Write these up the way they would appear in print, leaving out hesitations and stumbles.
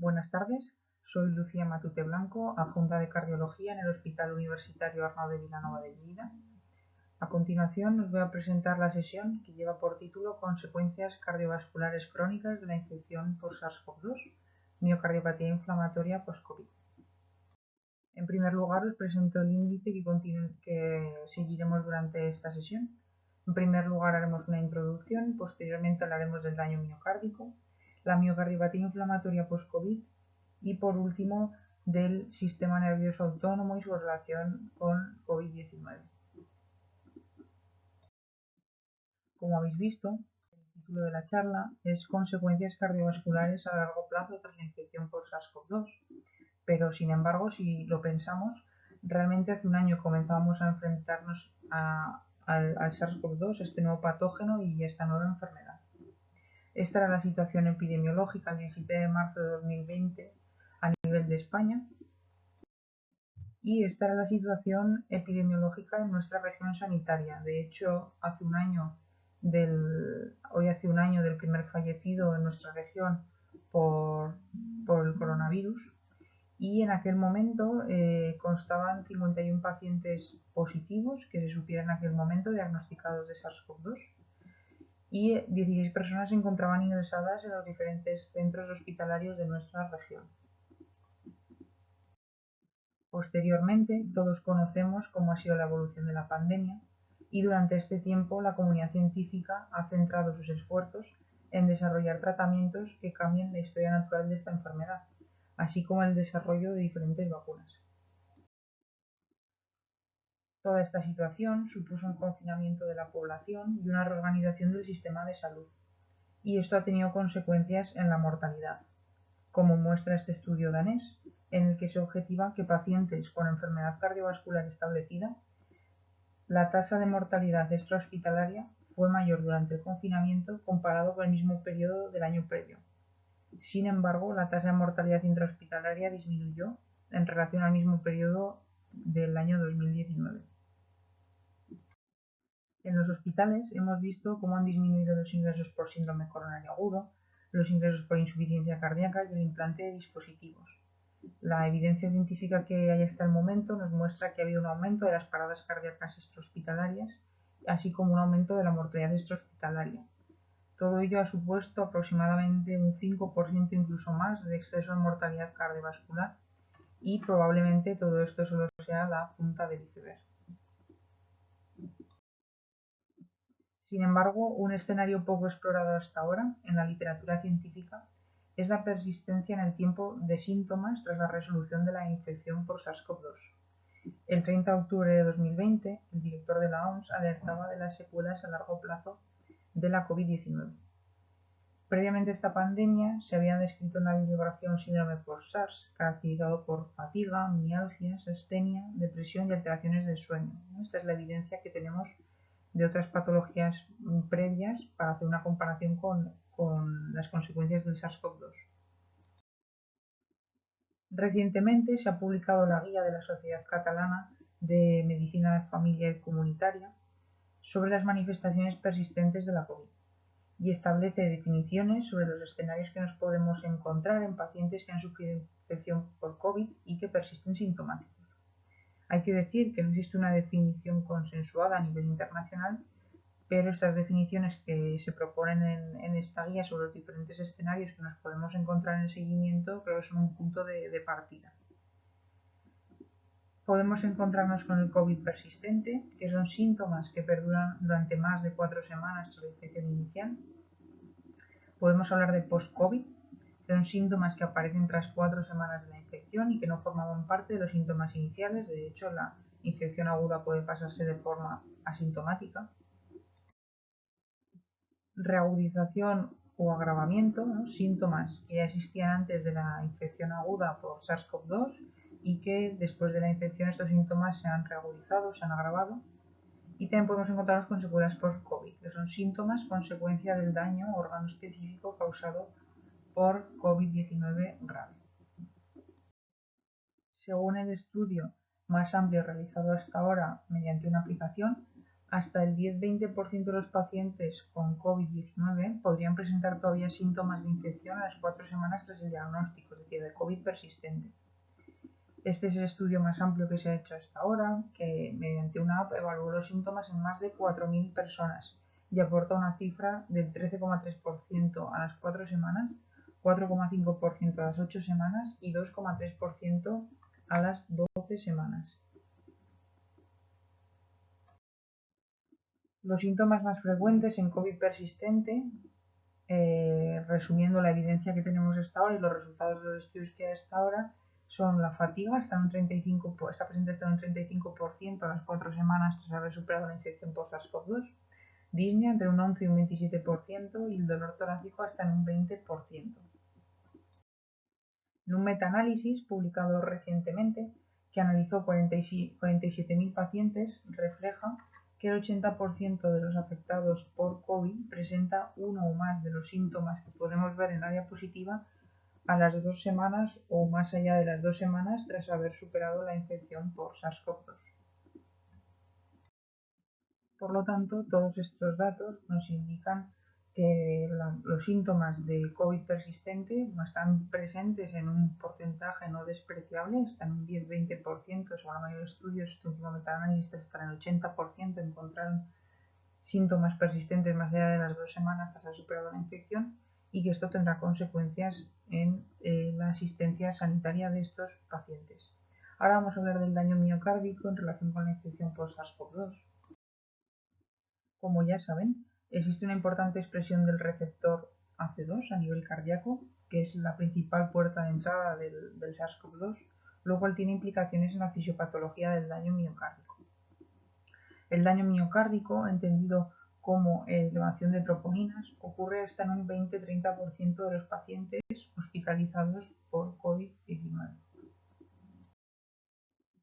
Buenas tardes, soy Lucía Matute Blanco, adjunta de Cardiología en el Hospital Universitario Arnau de Vilanova de Lleida. A continuación os voy a presentar la sesión que lleva por título Consecuencias cardiovasculares crónicas de la infección por SARS-CoV-2, miocardiopatía inflamatoria post-COVID. En primer lugar os presento el índice que seguiremos durante esta sesión. En primer lugar haremos una introducción, posteriormente hablaremos del daño miocárdico, la miocardiopatía inflamatoria post-COVID y por último del sistema nervioso autónomo y su relación con COVID-19. Como habéis visto, el título de la charla es Consecuencias cardiovasculares a largo plazo tras la infección por SARS-CoV-2, pero sin embargo, si lo pensamos, realmente hace un año comenzábamos a enfrentarnos al SARS-CoV-2, este nuevo patógeno y esta nueva enfermedad. Esta era la situación epidemiológica el 17 de marzo de 2020 a nivel de España y esta era la situación epidemiológica en nuestra región sanitaria. De hecho, hoy hace un año del primer fallecido en nuestra región por el coronavirus y en aquel momento constaban 51 pacientes positivos que se supiera en aquel momento diagnosticados de SARS-CoV-2 y 16 personas se encontraban ingresadas en los diferentes centros hospitalarios de nuestra región. Posteriormente, todos conocemos cómo ha sido la evolución de la pandemia y durante este tiempo la comunidad científica ha centrado sus esfuerzos en desarrollar tratamientos que cambien la historia natural de esta enfermedad, así como el desarrollo de diferentes vacunas. Toda esta situación supuso un confinamiento de la población y una reorganización del sistema de salud, y esto ha tenido consecuencias en la mortalidad, como muestra este estudio danés, en el que se objetiva que pacientes con enfermedad cardiovascular establecida, la tasa de mortalidad extrahospitalaria fue mayor durante el confinamiento comparado con el mismo periodo del año previo. Sin embargo, la tasa de mortalidad intrahospitalaria disminuyó en relación al mismo periodo del año 2019. En los hospitales hemos visto cómo han disminuido los ingresos por síndrome coronario agudo, los ingresos por insuficiencia cardíaca y el implante de dispositivos. La evidencia científica que hay hasta el momento nos muestra que ha habido un aumento de las paradas cardíacas extrahospitalarias, así como un aumento de la mortalidad extrahospitalaria. Todo ello ha supuesto aproximadamente un 5% incluso más de exceso de mortalidad cardiovascular y probablemente todo esto solo sea la punta del iceberg. Sin embargo, un escenario poco explorado hasta ahora en la literatura científica es la persistencia en el tiempo de síntomas tras la resolución de la infección por SARS-CoV-2. El 30 de octubre de 2020, el director de la OMS alertaba de las secuelas a largo plazo de la COVID-19. Previamente a esta pandemia se había descrito en la bibliografía un síndrome por SARS, caracterizado por fatiga, mialgias, astenia, depresión y alteraciones del sueño. Esta es la evidencia que tenemos de otras patologías previas para hacer una comparación con las consecuencias del SARS-CoV-2. Recientemente se ha publicado la guía de la Sociedad Catalana de Medicina de Familia y Comunitaria sobre las manifestaciones persistentes de la COVID y establece definiciones sobre los escenarios que nos podemos encontrar en pacientes que han sufrido infección por COVID y que persisten sintomáticos. Hay que decir que no existe una definición consensuada a nivel internacional, pero estas definiciones que se proponen en esta guía sobre los diferentes escenarios que nos podemos encontrar en el seguimiento creo que son un punto de partida. Podemos encontrarnos con el COVID persistente, que son síntomas que perduran durante más de 4 semanas tras la infección inicial. Podemos hablar de post-COVID, que son síntomas que aparecen tras 4 semanas de la infección y que no formaban parte de los síntomas iniciales. De hecho, la infección aguda puede pasarse de forma asintomática. Reagudización o agravamiento, ¿no? Síntomas que ya existían antes de la infección aguda por SARS-CoV-2 y que después de la infección estos síntomas se han reagudizado, se han agravado. Y también podemos encontrarnos con secuelas post-COVID, que son síntomas consecuencia del daño órgano específico causado por COVID-19 grave. Según el estudio más amplio realizado hasta ahora mediante una aplicación, Hasta el 10-20% de los pacientes con COVID-19 podrían presentar todavía síntomas de infección a las 4 semanas tras el diagnóstico, es decir, de COVID persistente. Este es el estudio más amplio que se ha hecho hasta ahora, que mediante una app evaluó los síntomas en más de 4.000 personas y aporta una cifra del 13,3% a las 4 semanas, 4,5% a las 8 semanas y 2,3% a las 12 semanas. Los síntomas más frecuentes en COVID persistente, resumiendo la evidencia que tenemos hasta ahora y los resultados de los estudios que hay hasta ahora, son la fatiga, está presente hasta un 35% a las 4 semanas tras haber superado la infección por SARS-CoV-2, disnea entre un 11 y un 27% y el dolor torácico hasta en un 20%. En un metaanálisis publicado recientemente, que analizó 47.000 pacientes, refleja que el 80% de los afectados por COVID presenta uno o más de los síntomas que podemos ver en la diapositiva a las 2 semanas o más allá de las 2 semanas tras haber superado la infección por SARS-CoV-2. Por lo tanto, todos estos datos nos indican que los síntomas de COVID persistente no están presentes en un porcentaje no despreciable, están en un 10-20%, según la mayoría de estudios, este último metaanálisis está en el 80%, encontraron síntomas persistentes más allá de las 2 semanas tras haber superado la infección, y que esto tendrá consecuencias en la asistencia sanitaria de estos pacientes. Ahora vamos a hablar del daño miocárdico en relación con la infección por SARS-CoV-2. Como ya saben, existe una importante expresión del receptor AC2 a nivel cardíaco, que es la principal puerta de entrada del SARS-CoV-2, lo cual tiene implicaciones en la fisiopatología del daño miocárdico. El daño miocárdico, entendido como elevación de troponinas, ocurre hasta en un 20-30% de los pacientes hospitalizados por COVID-19.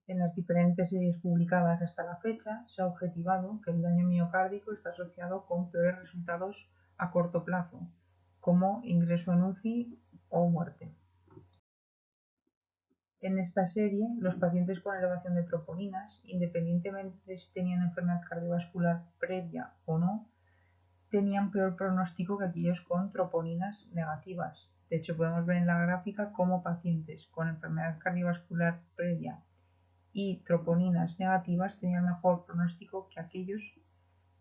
En las diferentes series publicadas hasta la fecha, se ha objetivado que el daño miocárdico está asociado con peores resultados a corto plazo, como ingreso en UCI o muerte. En esta serie, los pacientes con elevación de troponinas, independientemente de si tenían enfermedad cardiovascular previa o no, tenían peor pronóstico que aquellos con troponinas negativas. De hecho, podemos ver en la gráfica cómo pacientes con enfermedad cardiovascular previa y troponinas negativas tenían mejor pronóstico que aquellos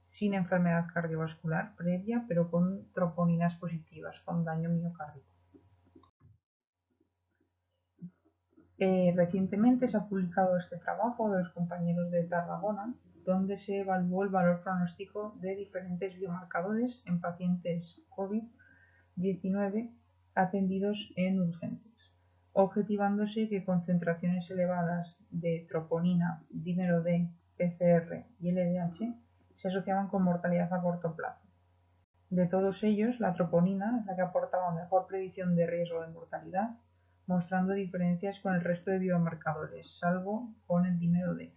sin enfermedad cardiovascular previa, pero con troponinas positivas, con daño miocárdico. Recientemente se ha publicado este trabajo de los compañeros de Tarragona, donde se evaluó el valor pronóstico de diferentes biomarcadores en pacientes COVID-19 atendidos en urgencias, objetivándose que concentraciones elevadas de troponina, dímero D, PCR y LDH se asociaban con mortalidad a corto plazo. De todos ellos, la troponina es la que aportaba mejor predicción de riesgo de mortalidad, mostrando diferencias con el resto de biomarcadores, salvo con el dímero D.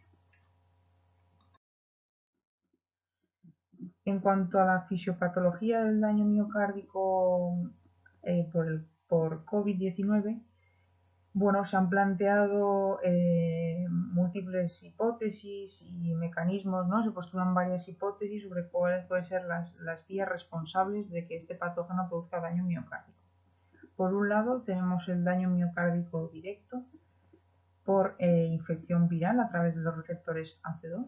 En cuanto a la fisiopatología del daño miocárdico por COVID-19, bueno, se han planteado múltiples hipótesis y mecanismos, ¿no? Se postulan varias hipótesis sobre cuáles pueden ser las vías responsables de que este patógeno produzca daño miocárdico. Por un lado, tenemos el daño miocárdico directo por infección viral a través de los receptores AC2.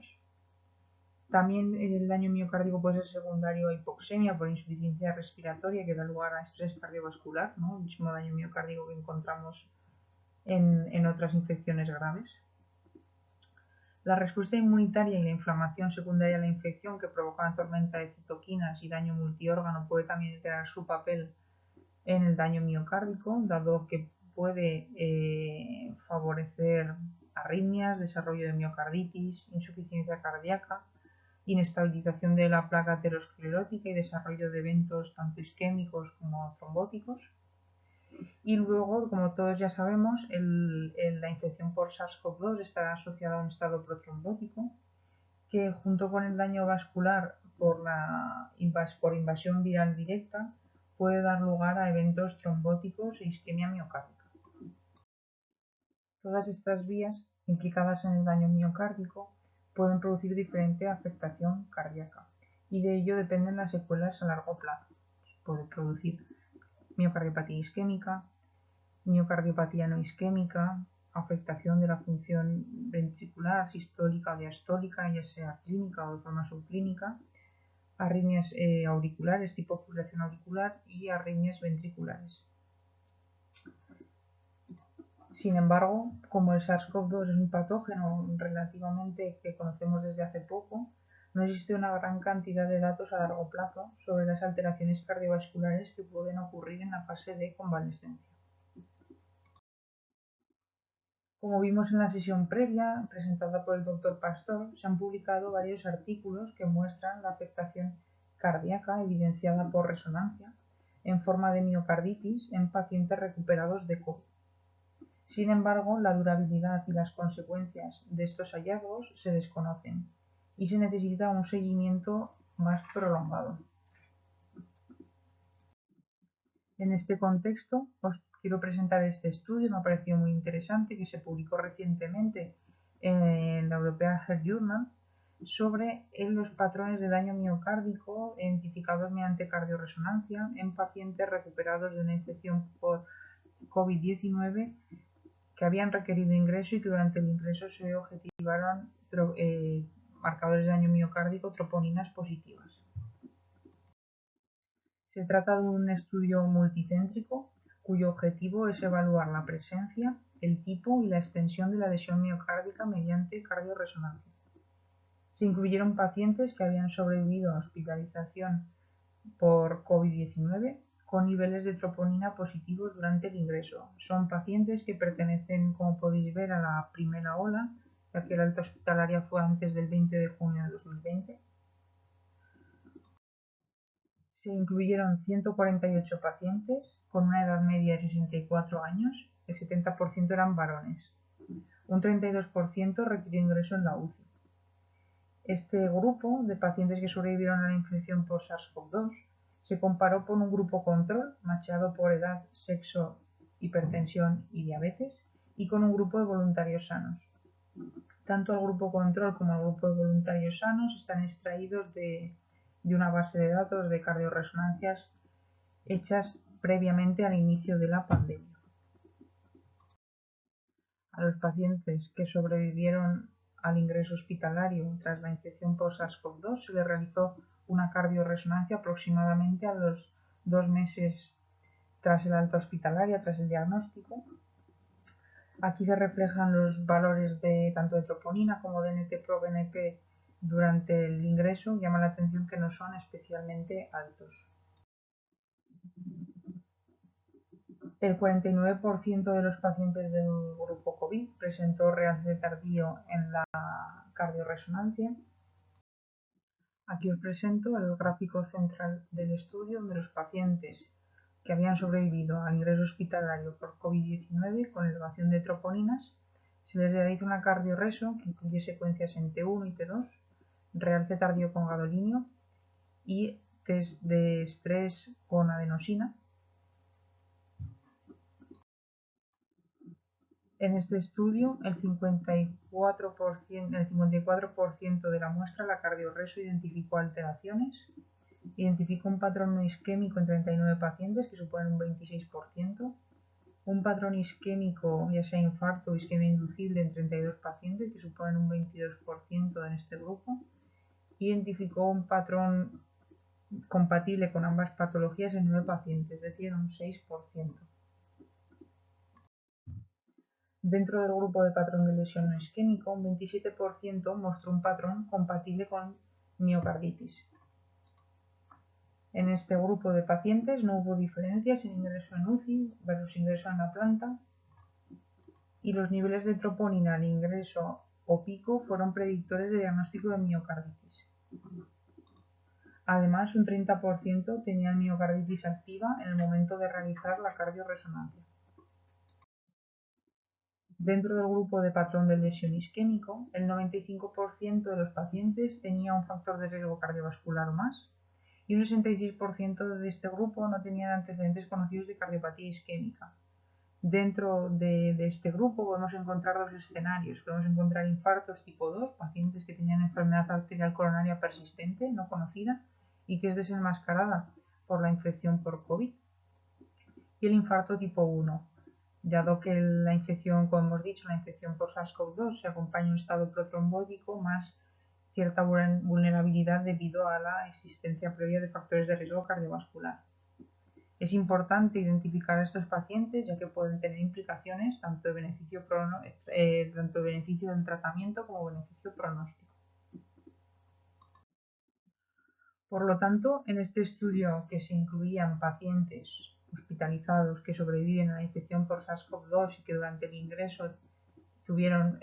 También el daño miocárdico puede ser secundario a hipoxemia por insuficiencia respiratoria que da lugar a estrés cardiovascular, ¿no? El mismo daño miocárdico que encontramos en otras infecciones graves. La respuesta inmunitaria y la inflamación secundaria a la infección que provoca una tormenta de citoquinas y daño multiórgano puede también tener su papel en el daño miocárdico, dado que puede favorecer arritmias, desarrollo de miocarditis, insuficiencia cardíaca, inestabilización de la placa aterosclerótica y desarrollo de eventos tanto isquémicos como trombóticos. Y luego, como todos ya sabemos, la infección por SARS-CoV-2 estará asociada a un estado protrombótico que, junto con el daño vascular por invasión viral directa, puede dar lugar a eventos trombóticos e isquemia miocárdica. Todas estas vías implicadas en el daño miocárdico pueden producir diferente afectación cardíaca y de ello dependen las secuelas a largo plazo. Puede producir miocardiopatía isquémica, miocardiopatía no isquémica, afectación de la función ventricular, sistólica o diastólica, ya sea clínica o de forma subclínica, arritmias auriculares tipo fibrilación auricular y arritmias ventriculares. Sin embargo, como el SARS-CoV-2 es un patógeno relativamente que conocemos desde hace poco, no existe una gran cantidad de datos a largo plazo sobre las alteraciones cardiovasculares que pueden ocurrir en la fase de convalescencia. Como vimos en la sesión previa, presentada por el Dr. Pastor, se han publicado varios artículos que muestran la afectación cardíaca evidenciada por resonancia en forma de miocarditis en pacientes recuperados de COVID. Sin embargo, la durabilidad y las consecuencias de estos hallazgos se desconocen y se necesita un seguimiento más prolongado. En este contexto, os quiero presentar este estudio, me ha parecido muy interesante, que se publicó recientemente en la European Heart Journal sobre los patrones de daño miocárdico identificados mediante cardioresonancia en pacientes recuperados de una infección por COVID-19 que habían requerido ingreso y que durante el ingreso se objetivaron marcadores de daño miocárdico troponinas positivas. Se trata de un estudio multicéntrico cuyo objetivo es evaluar la presencia, el tipo y la extensión de la lesión miocárdica mediante cardioresonancia. Se incluyeron pacientes que habían sobrevivido a hospitalización por COVID-19 con niveles de troponina positivos durante el ingreso. Son pacientes que pertenecen, como podéis ver, a la primera ola, ya que la alta hospitalaria fue antes del 20 de junio de 2020. Se incluyeron 148 pacientes con una edad media de 64 años, el 70% eran varones. Un 32% requirió ingreso en la UCI. Este grupo de pacientes que sobrevivieron a la infección por SARS-CoV-2 se comparó con un grupo control, macheado por edad, sexo, hipertensión y diabetes, y con un grupo de voluntarios sanos. Tanto el grupo control como el grupo de voluntarios sanos están extraídos de una base de datos de cardioresonancias hechas previamente al inicio de la pandemia. A los pacientes que sobrevivieron al ingreso hospitalario tras la infección por SARS-CoV-2 se les realizó una cardioresonancia aproximadamente a los 2 meses tras el alta hospitalaria, tras el diagnóstico. Aquí se reflejan los valores tanto de troponina como de NT-proBNP durante el ingreso. Llama la atención que no son especialmente altos. El 49% de los pacientes del grupo COVID presentó realce tardío en la cardioresonancia. Aquí os presento el gráfico central del estudio de los pacientes que habían sobrevivido al ingreso hospitalario por COVID-19 con elevación de troponinas. Se les realiza una cardioreso que incluye secuencias en T1 y T2, realce tardío con gadolinio y test de estrés con adenosina. En este estudio, el 54% de la muestra, la cardioreso, identificó alteraciones. Identificó un patrón no isquémico en 39 pacientes, que suponen un 26%. Un patrón isquémico, ya sea infarto o isquemia inducible, en 32 pacientes, que suponen un 22% en este grupo. Identificó un patrón compatible con ambas patologías en 9 pacientes, es decir, un 6%. Dentro del grupo de patrón de lesión no isquémico, un 27% mostró un patrón compatible con miocarditis. En este grupo de pacientes no hubo diferencias en ingreso en UCI versus ingreso en la planta y los niveles de troponina al ingreso o pico fueron predictores de diagnóstico de miocarditis. Además, un 30% tenían miocarditis activa en el momento de realizar la cardioresonancia. Dentro del grupo de patrón de lesión isquémico, el 95% de los pacientes tenía un factor de riesgo cardiovascular o más, y un 66% de este grupo no tenían antecedentes conocidos de cardiopatía isquémica. Dentro de este grupo podemos encontrar dos escenarios. Podemos encontrar infartos tipo 2, pacientes que tenían enfermedad arterial coronaria persistente, no conocida, y que es desenmascarada por la infección por COVID. Y el infarto tipo 1, dado que la infección, como hemos dicho, la infección por SARS-CoV-2 se acompaña de un estado protrombótico más cierta vulnerabilidad debido a la existencia previa de factores de riesgo cardiovascular. Es importante identificar a estos pacientes ya que pueden tener implicaciones tanto de beneficio del tratamiento como beneficio pronóstico. Por lo tanto, en este estudio que se incluían pacientes hospitalizados que sobreviven a la infección por SARS-CoV-2 y que durante el ingreso tuvieron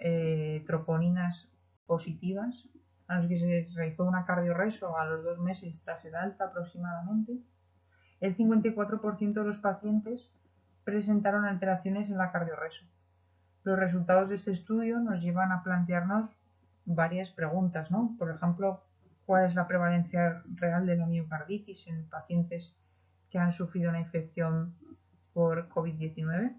troponinas positivas, a los que se les realizó una cardiorreso a los 2 meses tras el alta aproximadamente, el 54% de los pacientes presentaron alteraciones en la cardiorreso. Los resultados de este estudio nos llevan a plantearnos varias preguntas, ¿no? Por ejemplo, ¿cuál es la prevalencia real de la miocarditis en pacientes que han sufrido una infección por COVID-19?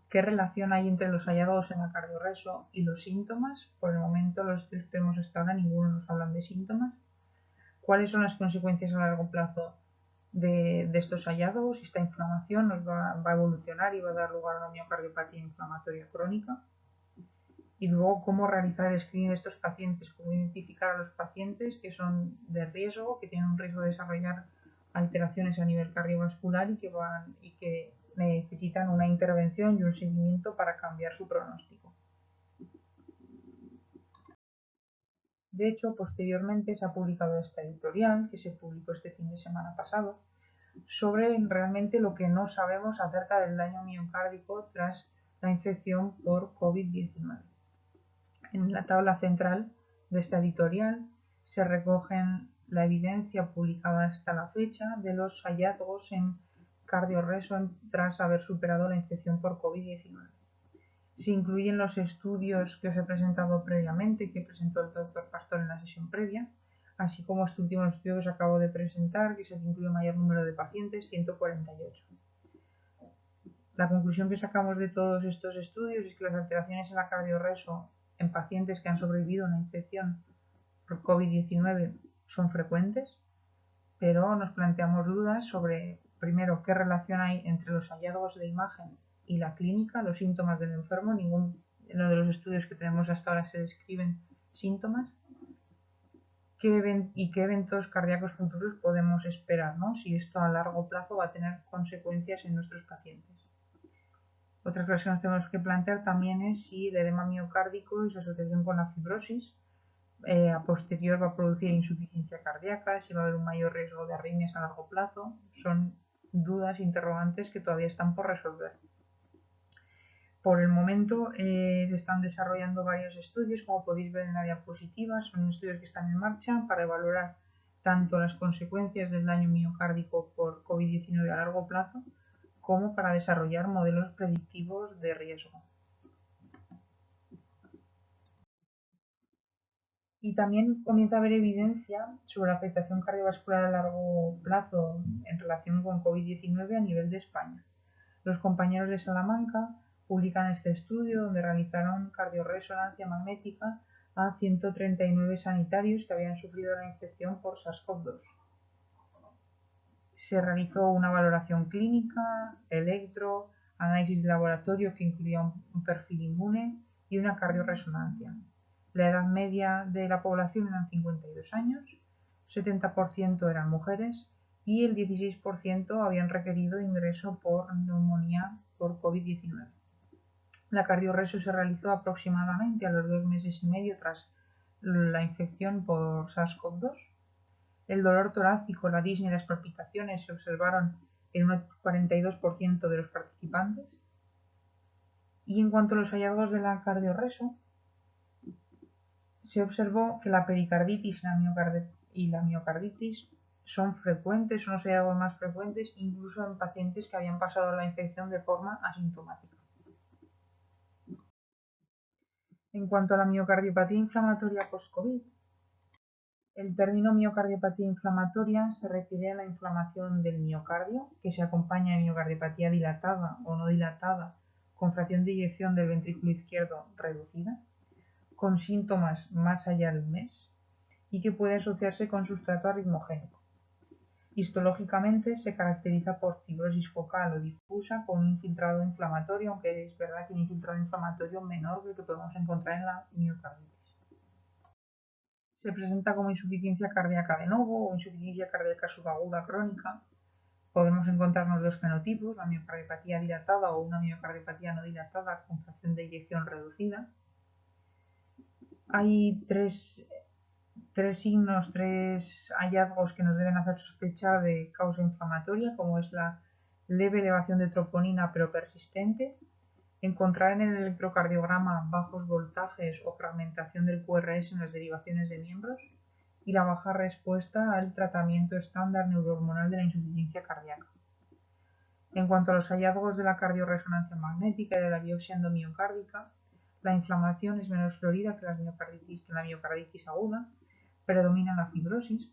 ¿Qué relación hay entre los hallazgos en la cardiorreso y los síntomas? Por el momento, los estudios que tenemos hasta ahora, ninguno nos hablan de síntomas. ¿Cuáles son las consecuencias a largo plazo de estos hallazgos? Si esta inflamación nos va a evolucionar y va a dar lugar a una miocardiopatía inflamatoria crónica. Y luego, cómo realizar el screening de estos pacientes, cómo identificar a los pacientes que son de riesgo, que tienen un riesgo de desarrollar alteraciones a nivel cardiovascular y que necesitan una intervención y un seguimiento para cambiar su pronóstico. De hecho, posteriormente se ha publicado esta editorial, que se publicó este fin de semana pasado, sobre realmente lo que no sabemos acerca del daño miocárdico tras la infección por COVID-19. En la tabla central de esta editorial se recogen la evidencia publicada hasta la fecha de los hallazgos en cardiorreso tras haber superado la infección por COVID-19. Se incluyen los estudios que os he presentado previamente, que presentó el doctor Pastor en la sesión previa, así como este último estudio que os acabo de presentar, que se incluye un mayor número de pacientes, 148. La conclusión que sacamos de todos estos estudios es que las alteraciones en la cardiorreso en pacientes que han sobrevivido a una infección por COVID-19 son frecuentes, pero nos planteamos dudas sobre, primero, qué relación hay entre los hallazgos de imagen y la clínica, los síntomas del enfermo. Ninguno de los estudios que tenemos hasta ahora se describen síntomas. ¿Qué eventos cardíacos futuros podemos esperar, ¿no? Si esto a largo plazo va a tener consecuencias en nuestros pacientes. Otra cosa que nos tenemos que plantear también es si el edema miocárdico y su asociación con la fibrosis a posterior va a producir insuficiencia cardíaca, si va a haber un mayor riesgo de arritmias a largo plazo. Son dudas, interrogantes que todavía están por resolver. Por el momento se están desarrollando varios estudios, como podéis ver en la diapositiva, son estudios que están en marcha para evaluar tanto las consecuencias del daño miocárdico por COVID-19 a largo plazo, como para desarrollar modelos predictivos de riesgo. Y también comienza a haber evidencia sobre la afectación cardiovascular a largo plazo en relación con COVID-19 a nivel de España. Los compañeros de Salamanca publican este estudio donde realizaron cardiorresonancia magnética a 139 sanitarios que habían sufrido la infección por SARS-CoV-2. Se realizó una valoración clínica, electro, análisis de laboratorio que incluía un perfil inmune y una cardiorresonancia. La edad media de la población eran 52 años, 70% eran mujeres y el 16% habían requerido ingreso por neumonía por COVID-19. La cardiorreso se realizó aproximadamente a los 2 meses y medio tras la infección por SARS-CoV-2. El dolor torácico, la disnea y las palpitaciones se observaron en un 42% de los participantes. Y en cuanto a los hallazgos de la cardiorreso, se observó que la pericarditis y la miocarditis son frecuentes, son los hallazgos más frecuentes, incluso en pacientes que habían pasado la infección de forma asintomática. En cuanto a la miocardiopatía inflamatoria post-COVID, El término miocardiopatía inflamatoria se refiere a la inflamación del miocardio, que se acompaña de miocardiopatía dilatada o no dilatada, con fracción de eyección del ventrículo izquierdo reducida, con síntomas más allá del mes, y que puede asociarse con sustrato arritmogénico. Histológicamente se caracteriza por fibrosis focal o difusa con un infiltrado inflamatorio, aunque es verdad que un infiltrado inflamatorio menor que el que podemos encontrar en la miocarditis. Se presenta como insuficiencia cardíaca de novo o insuficiencia cardíaca subaguda crónica. Podemos encontrarnos dos fenotipos, la miocardiopatía dilatada o una miocardiopatía no dilatada con fracción de eyección reducida. Hay tres hallazgos que nos deben hacer sospechar de causa inflamatoria, como es la leve elevación de troponina pero persistente, encontrar en el electrocardiograma bajos voltajes o fragmentación del QRS en las derivaciones de miembros y la baja respuesta al tratamiento estándar neurohormonal de la insuficiencia cardíaca. En cuanto a los hallazgos de la cardioresonancia magnética y de la biopsia endomiocárdica, la inflamación es menos florida que la miocarditis aguda, predomina la fibrosis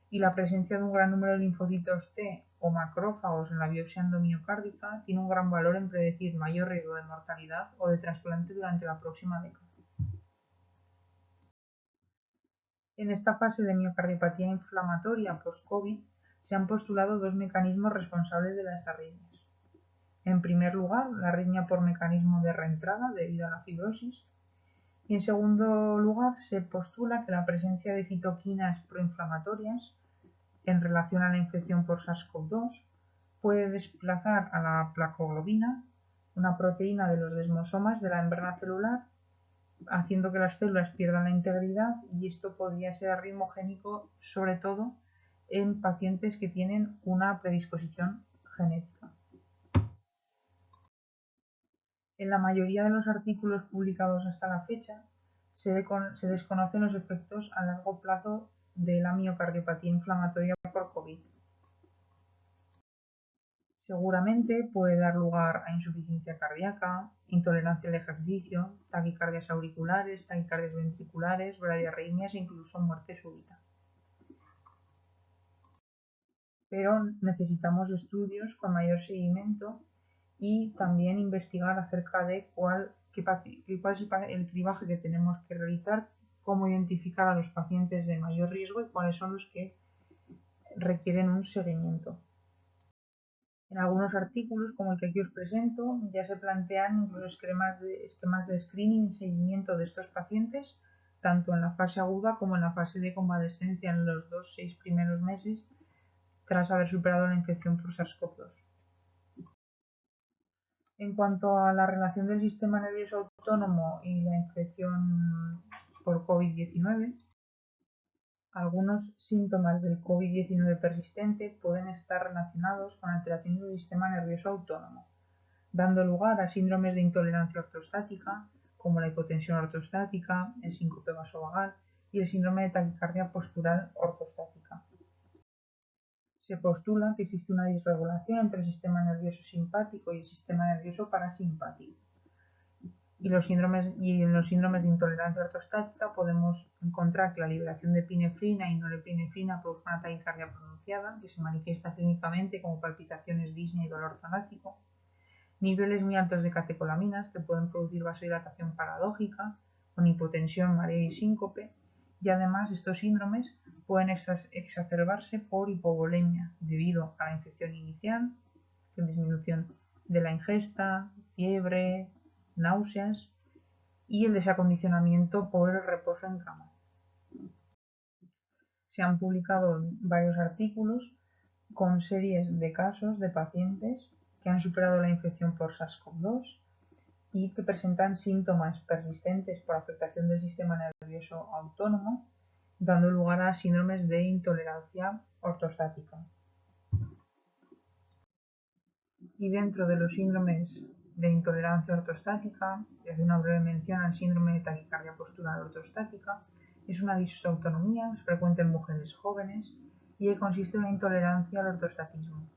y la presencia de un gran número de linfocitos T o macrófagos en la biopsia endomiocárdica tiene un gran valor en predecir mayor riesgo de mortalidad o de trasplante durante la próxima década. En esta fase de miocardiopatía inflamatoria post-COVID se han postulado dos mecanismos responsables de las arritmias. En primer lugar, la arritmia por mecanismo de reentrada debido a la fibrosis. Y en segundo lugar, se postula que la presencia de citoquinas proinflamatorias en relación a la infección por SARS-CoV-2 puede desplazar a la placoglobina, una proteína de los desmosomas de la membrana celular, haciendo que las células pierdan la integridad, y esto podría ser arritmogénico sobre todo en pacientes que tienen una predisposición genética. En la mayoría de los artículos publicados hasta la fecha, se desconocen los efectos a largo plazo de la miocardiopatía inflamatoria por COVID. Seguramente puede dar lugar a insuficiencia cardíaca, intolerancia al ejercicio, taquicardias auriculares, taquicardias ventriculares, bradiarritmias e incluso muerte súbita. Pero necesitamos estudios con mayor seguimiento y también investigar acerca de cuál es el cribaje que tenemos que realizar, cómo identificar a los pacientes de mayor riesgo y cuáles son los que requieren un seguimiento. En algunos artículos, como el que aquí os presento, ya se plantean incluso esquemas de screening y seguimiento de estos pacientes, tanto en la fase aguda como en la fase de convalescencia en los 6 primeros meses tras haber superado la infección por SARS-CoV-2. En cuanto a la relación del sistema nervioso autónomo y la infección por COVID-19, algunos síntomas del COVID-19 persistente pueden estar relacionados con alteraciones del sistema nervioso autónomo, dando lugar a síndromes de intolerancia ortostática, como la hipotensión ortostática, el síncope vasovagal y el síndrome de taquicardia postural ortostática. Se postula que existe una disregulación entre el sistema nervioso simpático y el sistema nervioso parasimpático. Y en los síndromes de intolerancia ortostática podemos encontrar que la liberación de epinefrina y norepinefrina produce una taquicardia pronunciada, que se manifiesta clínicamente como palpitaciones, disnea y dolor torácico, niveles muy altos de catecolaminas que pueden producir vasodilatación paradójica, con hipotensión, mareo y síncope, y además estos síndromes pueden exacerbarse por hipovolemia debido a la infección inicial, disminución de la ingesta, fiebre, náuseas y el desacondicionamiento por el reposo en cama. Se han publicado varios artículos con series de casos de pacientes que han superado la infección por SARS-CoV-2 y que presentan síntomas persistentes por afectación del sistema nervioso autónomo, dando lugar a síndromes de intolerancia ortostática. Y dentro de los síndromes de intolerancia ortostática, y hace una breve mención al síndrome de taquicardia postural ortostática, es una disautonomía, es frecuente en mujeres jóvenes y consiste en una intolerancia al ortostatismo.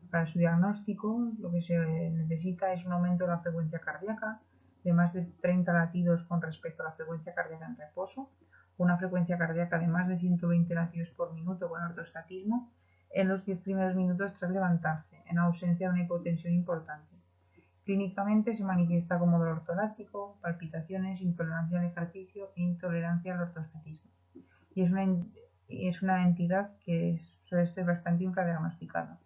Para su diagnóstico, lo que se necesita es un aumento de la frecuencia cardíaca de más de 30 latidos con respecto a la frecuencia cardíaca en reposo, una frecuencia cardíaca de más de 120 latidos por minuto con ortostatismo en los 10 primeros minutos tras levantarse, en ausencia de una hipotensión importante. Clínicamente se manifiesta como dolor torácico, palpitaciones, intolerancia al ejercicio e intolerancia al ortostatismo. Y es una entidad que suele ser bastante infradiagnosticada.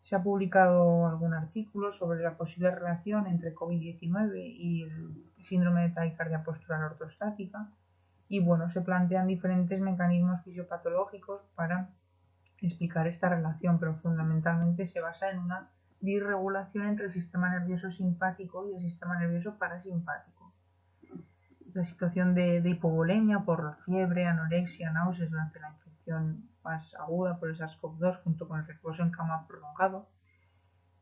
Se ha publicado algún artículo sobre la posible relación entre COVID-19 y el síndrome de taquicardia postural ortostática y bueno, se plantean diferentes mecanismos fisiopatológicos para explicar esta relación, pero fundamentalmente se basa en una disregulación entre el sistema nervioso simpático y el sistema nervioso parasimpático. La situación de hipovolemia por fiebre, anorexia, náuseas durante la infección más aguda por el SARS-CoV-2 junto con el reposo en cama prolongado.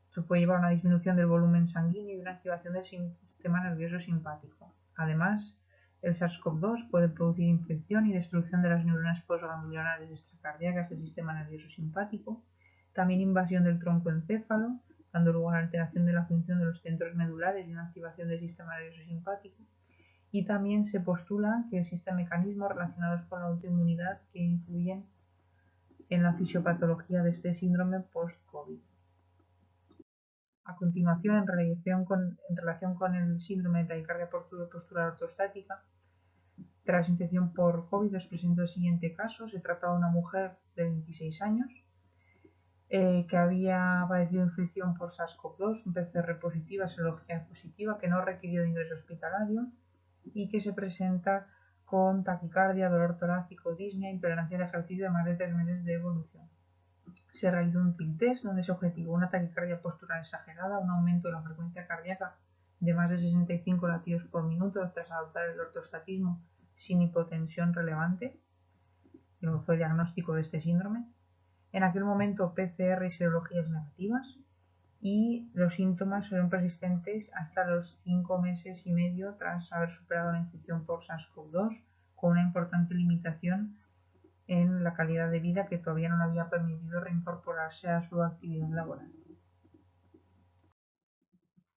Esto puede llevar a una disminución del volumen sanguíneo y una activación del sistema nervioso simpático. Además, el SARS-CoV-2 puede producir infección y destrucción de las neuronas postganglionares extracardíacas del sistema nervioso simpático, también invasión del tronco encéfalo, dando lugar a alteración de la función de los centros medulares y una activación del sistema nervioso simpático. Y también se postula que existen mecanismos relacionados con la autoinmunidad que influyen en la fisiopatología de este síndrome post-COVID. A continuación, en relación con el síndrome de taquicardia postural ortostática, tras infección por COVID les presento el siguiente caso. Se trata de una mujer de 26 años que había padecido infección por SARS-CoV-2, un PCR positiva, serología positiva, que no requirió de ingreso hospitalario y que se presenta con taquicardia, dolor torácico, disnea, intolerancia al ejercicio de más de 3 meses de evolución. Se realizó un field test donde se objetivó una taquicardia postural exagerada, un aumento de la frecuencia cardíaca de más de 65 latidos por minuto tras adoptar el ortostatismo sin hipotensión relevante, que fue diagnóstico de este síndrome. En aquel momento PCR y serologías negativas y los síntomas fueron persistentes hasta los 5 meses y medio tras haber superado la infección por SARS-CoV-2 con una importante limitación en la calidad de vida que todavía no le había permitido reincorporarse a su actividad laboral.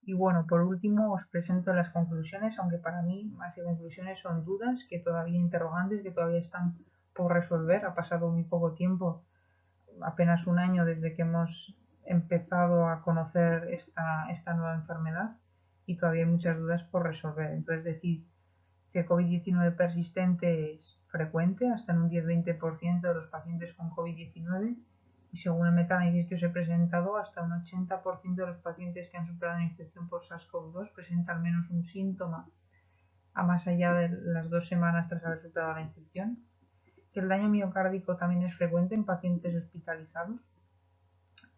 Y bueno, por último os presento las conclusiones, aunque para mí más que conclusiones son dudas, que todavía interrogantes, que todavía están por resolver. Ha pasado muy poco tiempo, apenas un año desde que hemos empezado a conocer esta nueva enfermedad y todavía hay muchas dudas por resolver. Entonces decir que COVID-19 persistente es frecuente, hasta en un 10-20% de los pacientes con COVID-19 y según el metaanálisis que os he presentado, hasta un 80% de los pacientes que han superado la infección por SARS-CoV-2 presentan al menos un síntoma a más allá de las 2 semanas tras haber superado la infección, que el daño miocárdico también es frecuente en pacientes hospitalizados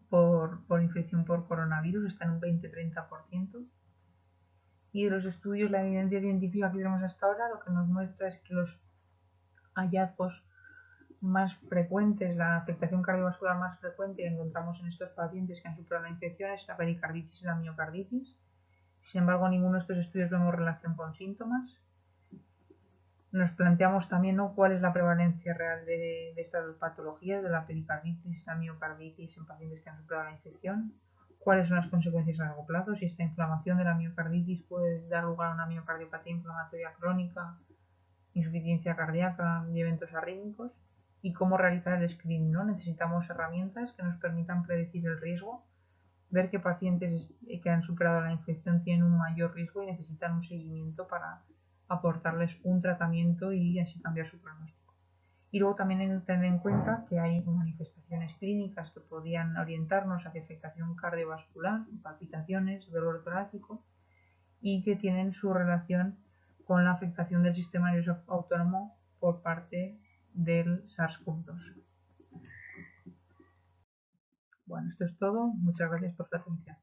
por infección por coronavirus, está en un 20-30%. Y de los estudios, la evidencia científica que tenemos hasta ahora lo que nos muestra es que los hallazgos más frecuentes, la afectación cardiovascular más frecuente que encontramos en estos pacientes que han superado la infección es la pericarditis y la miocarditis. Sin embargo, ninguno de estos estudios vemos relación con síntomas. Nos planteamos también, ¿no?, cuál es la prevalencia real de estas dos patologías, de la pericarditis y la miocarditis en pacientes que han superado la infección. ¿Cuáles son las consecuencias a largo plazo? Si esta inflamación de la miocarditis puede dar lugar a una miocardiopatía inflamatoria crónica, insuficiencia cardíaca y eventos arrítmicos. ¿Y cómo realizar el screening, ¿no? Necesitamos herramientas que nos permitan predecir el riesgo, ver qué pacientes que han superado la infección tienen un mayor riesgo y necesitan un seguimiento para aportarles un tratamiento y así cambiar su pronóstico. Y luego también tener en cuenta que hay manifestaciones clínicas que podrían orientarnos hacia afectación cardiovascular, palpitaciones, dolor torácico y que tienen su relación con la afectación del sistema nervioso autónomo por parte del SARS-CoV-2. Bueno, esto es todo. Muchas gracias por su atención.